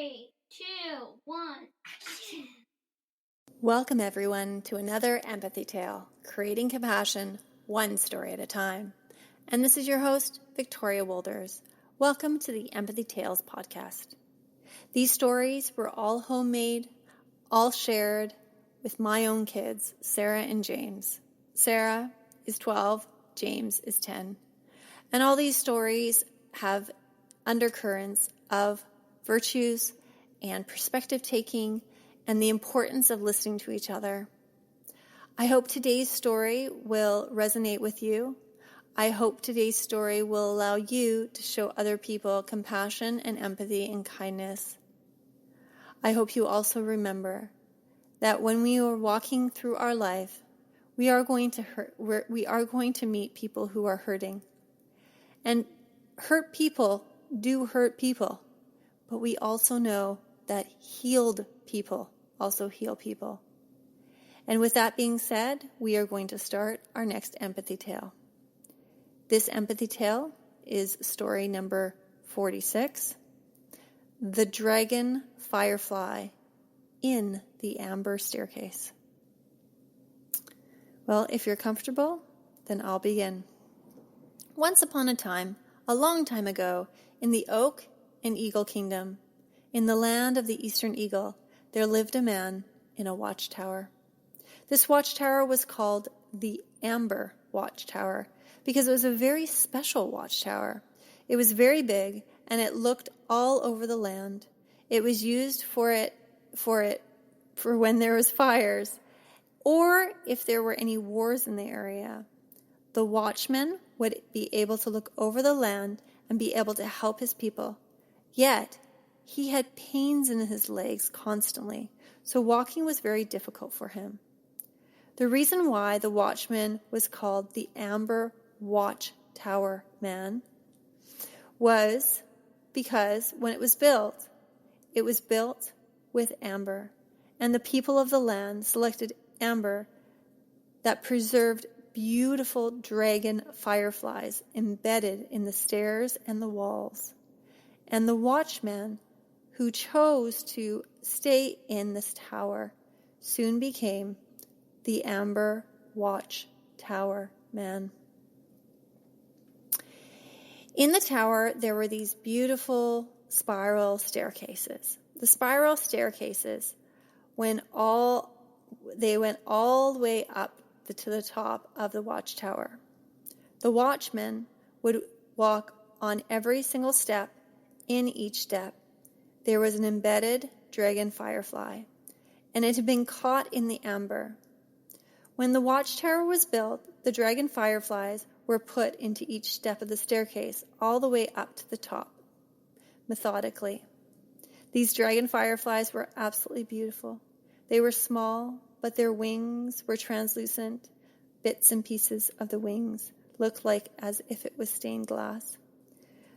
3, 2, 1. Welcome everyone to another empathy tale, creating compassion one story at a time. And this is your host, Victoria Wolders. Welcome to the Empathy Tales podcast. These stories were all homemade, all shared with my own kids, Sarah and James. Sarah is 12, James is 10. And all these stories have undercurrents of virtues and perspective taking and the importance of listening to each other. I hope today's story will resonate with you. I hope today's story will allow you to show other people compassion and empathy and kindness. I hope you also remember that when we are walking through our life, we are going to meet people who are hurting. And hurt people do hurt people, but we also know that healed people also heal people. And with that being said, we are going to start our next empathy tale. This empathy tale is story number 46, The Dragon Firefly in the Amber Staircase. Well, if you're comfortable, then I'll begin. Once upon a time, a long time ago, in the Oak and Eagle Kingdom, in the land of the Eastern Eagle, there lived a man in a watchtower. This watchtower was called the Amber Watchtower because it was a very special watchtower. It was very big and it looked all over the land. It was used for when there was fires or if there were any wars in the area. The watchman would be able to look over the land and be able to help his people. Yet, he had pains in his legs constantly, so walking was very difficult for him. The reason why the watchman was called the Amber Watchtower Man was because when it was built with amber, and the people of the land selected amber that preserved beautiful dragon fireflies embedded in the stairs and the walls. And the watchman who chose to stay in this tower soon became the Amber Watchtower Man. In the tower, there were these beautiful spiral staircases. The spiral staircases went all the way up to the top of the watchtower. The watchman would walk on every single step. In each step, there was an embedded dragon firefly, and it had been caught in the amber. When the watchtower was built, the dragon fireflies were put into each step of the staircase, all the way up to the top, methodically. These dragon fireflies were absolutely beautiful. They were small, but their wings were translucent. Bits and pieces of the wings looked like as if it was stained glass.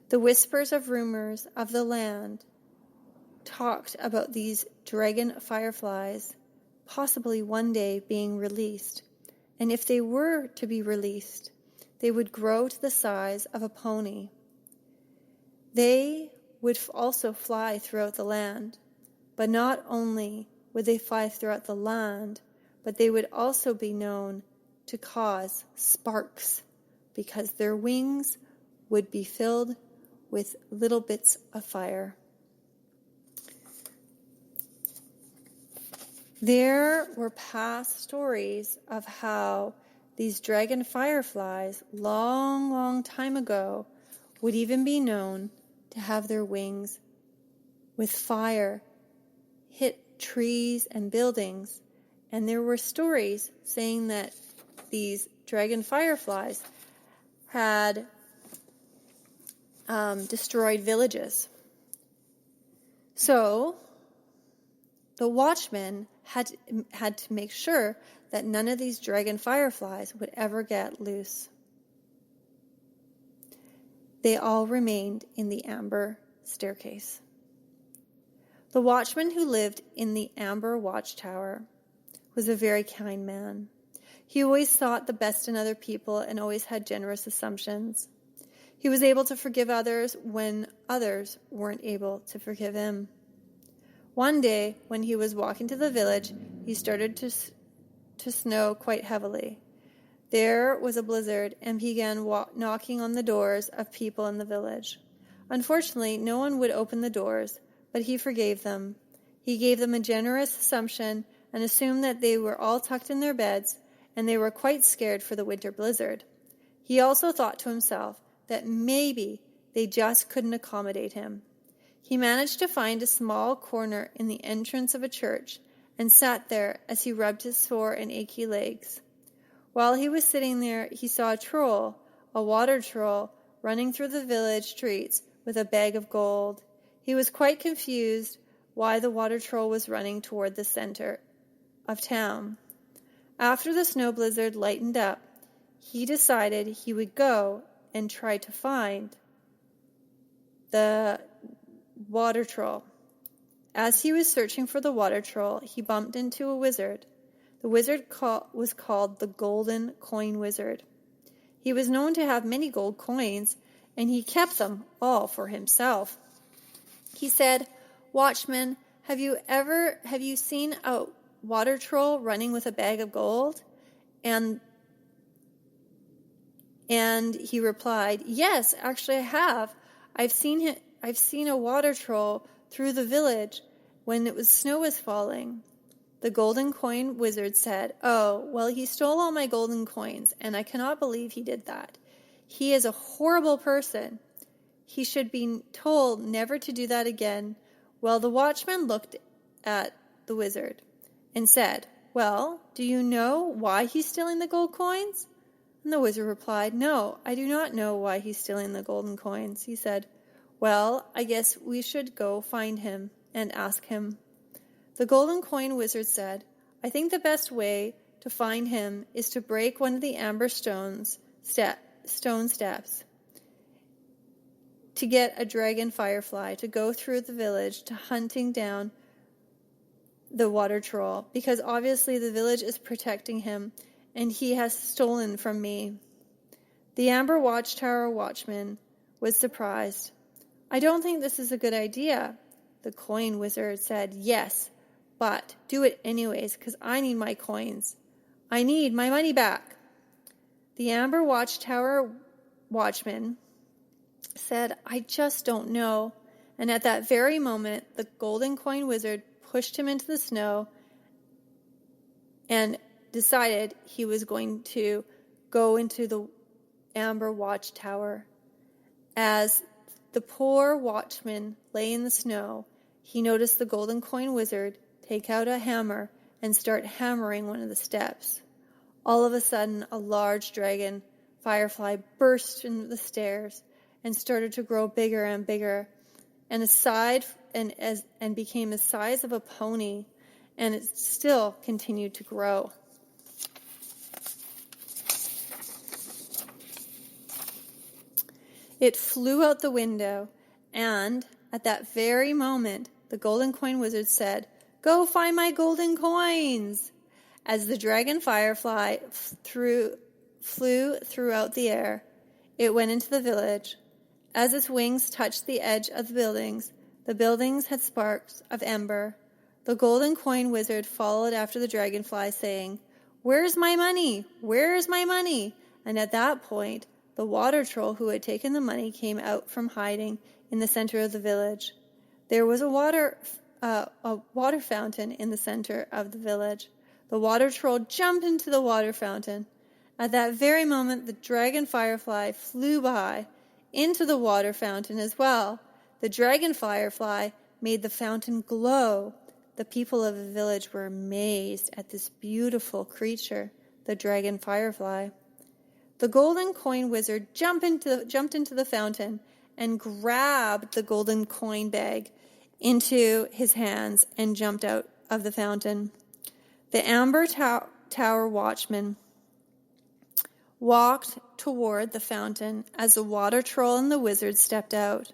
The whispers of rumors of the land talked about these dragon fireflies possibly one day being released. And if they were to be released, they would grow to the size of a pony. They would also fly throughout the land. But not only would they fly throughout the land, but they would also be known to cause sparks because their wings would be filled with little bits of fire. There were past stories of how these dragon fireflies, long time ago, would even be known to have their wings with fire hit trees and buildings. And there were stories saying that these dragon fireflies had destroyed villages. So the watchman had to make sure that none of these dragon fireflies would ever get loose. They all remained in the amber staircase. The watchman who lived in the Amber Watchtower was a very kind man. He always thought the best in other people and always had generous assumptions. He was able to forgive others when others weren't able to forgive him. One day, when he was walking to the village, he started to snow quite heavily. There was a blizzard, and began knocking on the doors of people in the village. Unfortunately, no one would open the doors, but he forgave them. He gave them a generous assumption and assumed that they were all tucked in their beds, and they were quite scared for the winter blizzard. He also thought to himself that maybe they just couldn't accommodate him. He managed to find a small corner in the entrance of a church and sat there as he rubbed his sore and achy legs. While he was sitting there, he saw a troll, a water troll, running through the village streets with a bag of gold. He was quite confused why the water troll was running toward the center of town. After the snow blizzard lightened up, he decided he would go and try to find the water troll. As he was searching for the water troll, he bumped into a wizard. The wizard was called the Golden Coin Wizard. He was known to have many gold coins, and he kept them all for himself. He said, "Watchman, have you seen a water troll running with a bag of gold?" And he replied, "Yes, actually I have. I've seen a water troll through the village when snow was falling." The Golden Coin Wizard said, "Oh, well, he stole all my golden coins, and I cannot believe he did that. He is a horrible person. He should be told never to do that again." Well, the watchman looked at the wizard and said, "Well, do you know why he's stealing the gold coins?" And the wizard replied, "No, I do not know why he's stealing the golden coins." He said, "Well, I guess we should go find him and ask him." The Golden Coin Wizard said, "I think the best way to find him is to break one of the amber stone steps to get a dragon firefly to go through the village to hunting down the water troll, because obviously the village is protecting him and he has stolen from me." The Amber Watchtower Watchman was surprised. "I don't think this is a good idea." The Coin Wizard said, "Yes, but do it anyways, because I need my coins. I need my money back." The Amber Watchtower Watchman said, "I just don't know." And at that very moment, the Golden Coin Wizard pushed him into the snow and decided he was going to go into the Amber Watchtower. As the poor watchman lay in the snow, he noticed the Golden Coin Wizard take out a hammer and start hammering one of the steps. All of a sudden, a large dragon firefly burst into the stairs and started to grow bigger and bigger, and became the size of a pony, and it still continued to grow. It flew out the window, and at that very moment, the Golden Coin Wizard said, "Go find my golden coins!" As the dragon firefly flew throughout the air, it went into the village. As its wings touched the edge of the buildings had sparks of ember. The Golden Coin Wizard followed after the dragonfly, saying, "Where's my money? Where's my money?" And at that point, the water troll who had taken the money came out from hiding in the center of the village. There was a water fountain in the center of the village. The water troll jumped into the water fountain. At that very moment, the dragon firefly flew by into the water fountain as well. The dragon firefly made the fountain glow. The people of the village were amazed at this beautiful creature, the dragon firefly. The Golden Coin Wizard jumped into the fountain and grabbed the golden coin bag into his hands and jumped out of the fountain. The Amber Tower Watchman walked toward the fountain as the water troll and the wizard stepped out.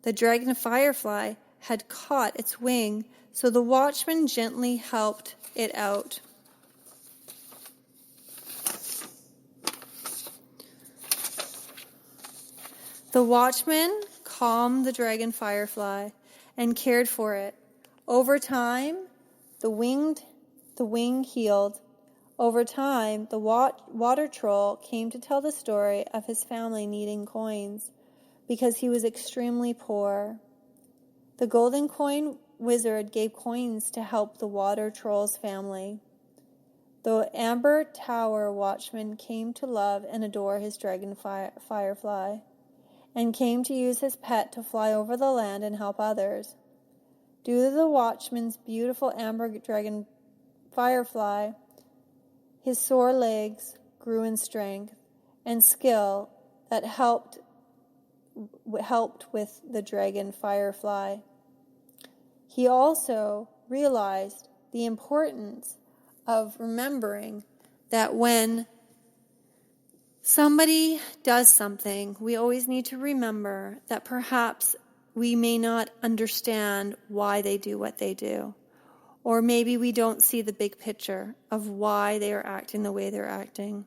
The dragon firefly had caught its wing, so the watchman gently helped it out. The watchman calmed the dragon firefly and cared for it. Over time, the wing healed. Over time, the water troll came to tell the story of his family needing coins because he was extremely poor. The golden coin wizard gave coins to help the water troll's family. The Amber Tower Watchman came to love and adore his dragon Firefly, and came to use his pet to fly over the land and help others. Due to the Watchman's beautiful Amber Dragon Firefly, his sore legs grew in strength and skill that helped with the Dragon Firefly. He also realized the importance of remembering that when somebody does something, we always need to remember that perhaps we may not understand why they do what they do. Or maybe we don't see the big picture of why they are acting the way they're acting.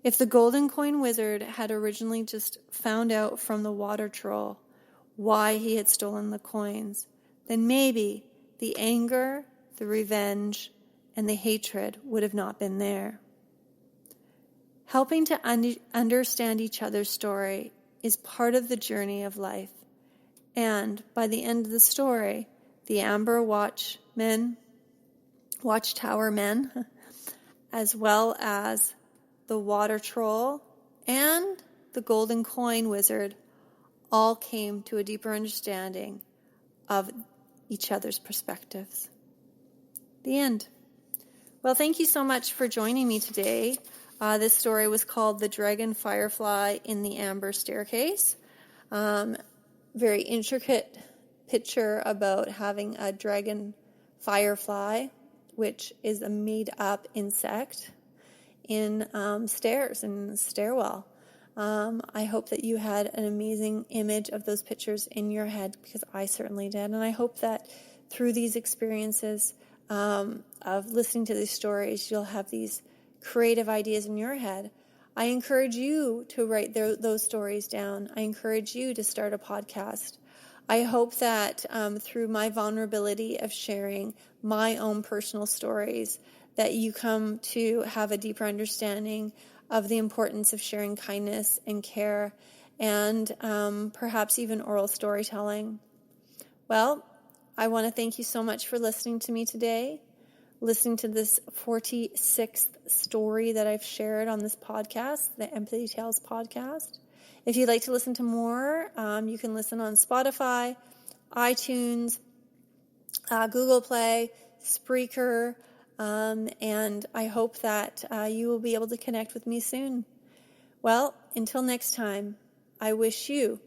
If the Golden Coin Wizard had originally just found out from the water troll why he had stolen the coins, then maybe the anger, the revenge, and the hatred would have not been there. Helping to understand each other's story is part of the journey of life. And by the end of the story, the Amber Watchtower men, as well as the water troll and the golden coin wizard, all came to a deeper understanding of each other's perspectives. The end. Well, thank you so much for joining me today. This story was called The Dragon Firefly in the Amber Staircase. Very intricate picture about having a dragon firefly, which is a made-up insect, in stairs and stairwell. I hope that you had an amazing image of those pictures in your head, because I certainly did. And I hope that through these experiences of listening to these stories, you'll have these creative ideas in your head. I encourage you to write those stories down. I encourage you to start a podcast. I hope that through my vulnerability of sharing my own personal stories, that you come to have a deeper understanding of the importance of sharing kindness and care, and perhaps even oral storytelling. Well, I want to thank you so much for listening to me today, listening to this 46th story that I've shared on this podcast, the Empathy Tales podcast. If you'd like to listen to more, you can listen on Spotify, iTunes, Google Play, Spreaker, and I hope that you will be able to connect with me soon. Well, until next time, I wish you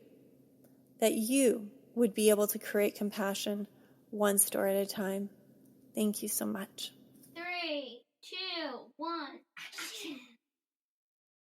that you would be able to create compassion one story at a time. Thank you so much. 3, 2, 1.